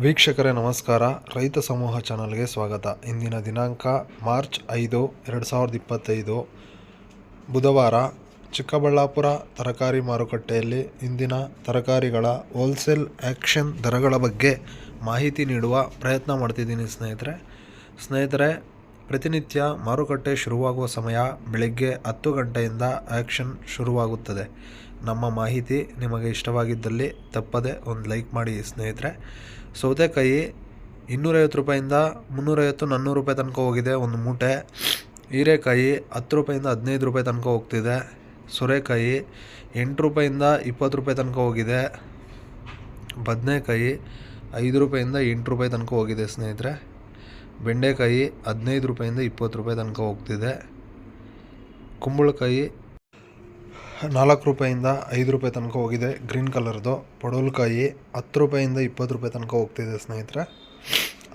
ವೀಕ್ಷಕರೇ ನಮಸ್ಕಾರ. ರೈತ ಸಮೂಹ ಚಾನಲ್ಗೆ ಸ್ವಾಗತ. ಇಂದಿನ ದಿನಾಂಕ ಮಾರ್ಚ್ 5, 2025 ಬುಧವಾರ. ಚಿಕ್ಕಬಳ್ಳಾಪುರ ತರಕಾರಿ ಮಾರುಕಟ್ಟೆಯಲ್ಲಿ ಇಂದಿನ ತರಕಾರಿಗಳ ಹೋಲ್ಸೇಲ್ ಆ್ಯಕ್ಷನ್ ದರಗಳ ಬಗ್ಗೆ ಮಾಹಿತಿ ನೀಡುವ ಪ್ರಯತ್ನ ಮಾಡ್ತಿದ್ದೀನಿ ಸ್ನೇಹಿತರೆ. ಪ್ರತಿನಿತ್ಯ ಮಾರುಕಟ್ಟೆ ಶುರುವಾಗುವ ಸಮಯ ಬೆಳಗ್ಗೆ 10 ಗಂಟೆಯಿಂದ ಆ್ಯಕ್ಷನ್ ಶುರುವಾಗುತ್ತದೆ. ನಮ್ಮ ಮಾಹಿತಿ ನಿಮಗೆ ಇಷ್ಟವಾಗಿದ್ದಲ್ಲಿ ತಪ್ಪದೆ ಒಂದು ಲೈಕ್ ಮಾಡಿ ಸ್ನೇಹಿತರೆ. ಸೌತೆಕಾಯಿ 250 ರೂಪಾಯಿಂದ 350-400 ರೂಪಾಯಿ ತನಕ ಹೋಗಿದೆ ಒಂದು ಮೂಟೆ. ಹೀರೆಕಾಯಿ 10 ರೂಪಾಯಿಂದ 15 ರೂಪಾಯಿ ತನಕ ಹೋಗ್ತಿದೆ. ಸೋರೆಕಾಯಿ 8 ರೂಪಾಯಿಂದ 20 ರೂಪಾಯಿ ತನಕ ಹೋಗಿದೆ. ಬದನೆಕಾಯಿ 5 ರೂಪಾಯಿಂದ 8 ರೂಪಾಯಿ ತನಕ ಹೋಗಿದೆ ಸ್ನೇಹಿತರೆ. ಬೆಂಡೆಕಾಯಿ 15 ರೂಪಾಯಿಂದ 20 ರೂಪಾಯಿ ತನಕ ಹೋಗ್ತಿದೆ. ಕುಂಬಳಕಾಯಿ 4 ರೂಪಾಯಿಂದ 5 ರೂಪಾಯಿ ತನಕ ಹೋಗಿದೆ ಗ್ರೀನ್ ಕಲರ್ದು. ಪಡವಲಕಾಯಿ 10 ರೂಪಾಯಿಂದ 20 ರೂಪಾಯಿ ತನಕ ಹೋಗ್ತಿದೆ ಸ್ನೇಹಿತರೆ.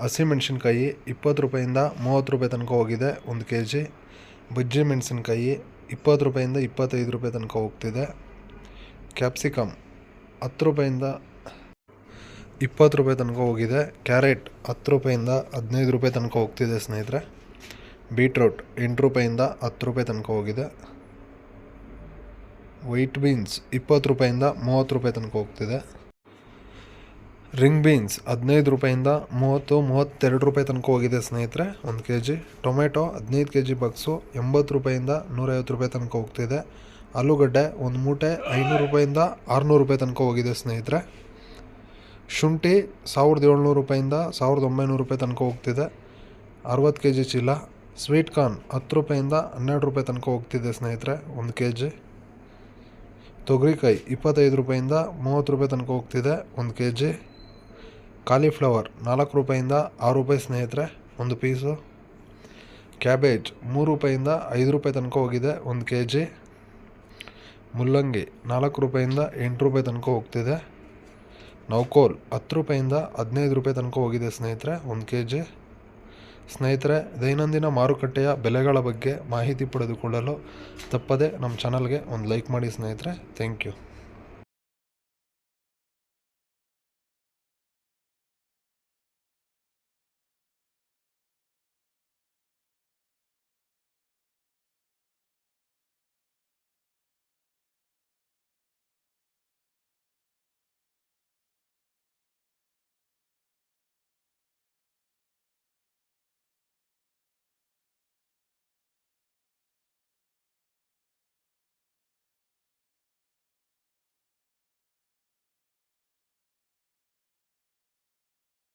ಹಸಿಮೆಣಸಿನ್ಕಾಯಿ 20 ರೂಪಾಯಿಂದ 30 ರೂಪಾಯಿ ತನಕ ಹೋಗಿದೆ 1 kg. ಬಜ್ಜಿ ಮೆಣಸಿನ್ಕಾಯಿ 20 ರೂಪಾಯಿಂದ 25 ರೂಪಾಯಿ ತನಕ ಹೋಗ್ತಿದೆ. ಕ್ಯಾಪ್ಸಿಕಮ್ 10 ರೂಪಾಯಿಂದ 20 ರೂಪಾಯಿ ತನಕ ಹೋಗಿದೆ. ಕ್ಯಾರೆಟ್ 10 ರೂಪಾಯಿಂದ 15 ರೂಪಾಯಿ ತನಕ ಹೋಗ್ತಿದೆ ಸ್ನೇಹಿತರೆ. ಬೀಟ್ರೂಟ್ 8 ರೂಪಾಯಿಂದ 10 ರೂಪಾಯಿ ತನಕ ಹೋಗಿದೆ. ವೈಟ್ ಬೀನ್ಸ್ 20 ರೂಪಾಯಿಂದ 30 ರೂಪಾಯಿ ತನಕ ಹೋಗ್ತಿದೆ. ರಿಂಗ್ ಬೀನ್ಸ್ 15 ರೂಪಾಯಿಂದ 30-32 ರೂಪಾಯಿ ತನಕ ಹೋಗಿದೆ ಸ್ನೇಹಿತರೆ 1 kg. ಟೊಮೆಟೊ 15 kg ಬಾಕ್ಸು 80 ರೂಪಾಯಿಂದ 150 ರೂಪಾಯಿ ತನಕ ಹೋಗ್ತಿದೆ. ಆಲೂಗಡ್ಡೆ ಒಂದು ಮೂಟೆ 500 ರೂಪಾಯಿಂದ 600 ರೂಪಾಯಿ ತನಕ ಹೋಗಿದೆ ಸ್ನೇಹಿತರೆ. ಶುಂಠಿ 1700 ರೂಪಾಯಿಂದ 1900 ರೂಪಾಯಿ ತನಕ ಹೋಗ್ತಿದೆ 60 kg ಚೀಲ. ಸ್ವೀಟ್ ಕಾರ್ನ್ 10 ರೂಪಾಯಿಂದ 12 ರೂಪಾಯಿ ತನಕ ಹೋಗ್ತಿದೆ ಸ್ನೇಹಿತರೆ 1 kg. ತೊಗರಿಕಾಯಿ 25 ರೂಪಾಯಿಂದ 30 ರೂಪಾಯಿ ತನಕ ಹೋಗ್ತಿದೆ 1 kg. ಕಾಲಿಫ್ಲವರ್ 4 ರೂಪಾಯಿಂದ 6 ರೂಪಾಯಿ ಸ್ನೇಹಿತರೆ 1 ಪೀಸು. ಕ್ಯಾಬೇಜ್ 3 ರೂಪಾಯಿಂದ 5 ರೂಪಾಯಿ ತನಕ ಹೋಗಿದೆ 1 kg. ಮುಲ್ಲಂಗಿ 4 ರೂಪಾಯಿಂದ 8 ರೂಪಾಯಿ ತನಕ ಹೋಗ್ತಿದೆ. ನೌಕೋಲ್ 10 ರೂಪಾಯಿಂದ 15 ರೂಪಾಯಿ ತನಕ ಹೋಗಿದೆ ಸ್ನೇಹಿತರೆ 1 kg. ಸ್ನೇಹಿತರೆ, ದೈನಂದಿನ ಮಾರುಕಟ್ಟೆಯ ಬೆಲೆಗಳ ಬಗ್ಗೆ ಮಾಹಿತಿ ಪಡೆದುಕೊಳ್ಳಲು ತಪ್ಪದೆ ನಮ್ಮ ಚಾನಲ್ಗೆ ಒಂದು ಲೈಕ್ ಮಾಡಿ ಸ್ನೇಹಿತರೆ. Thank you.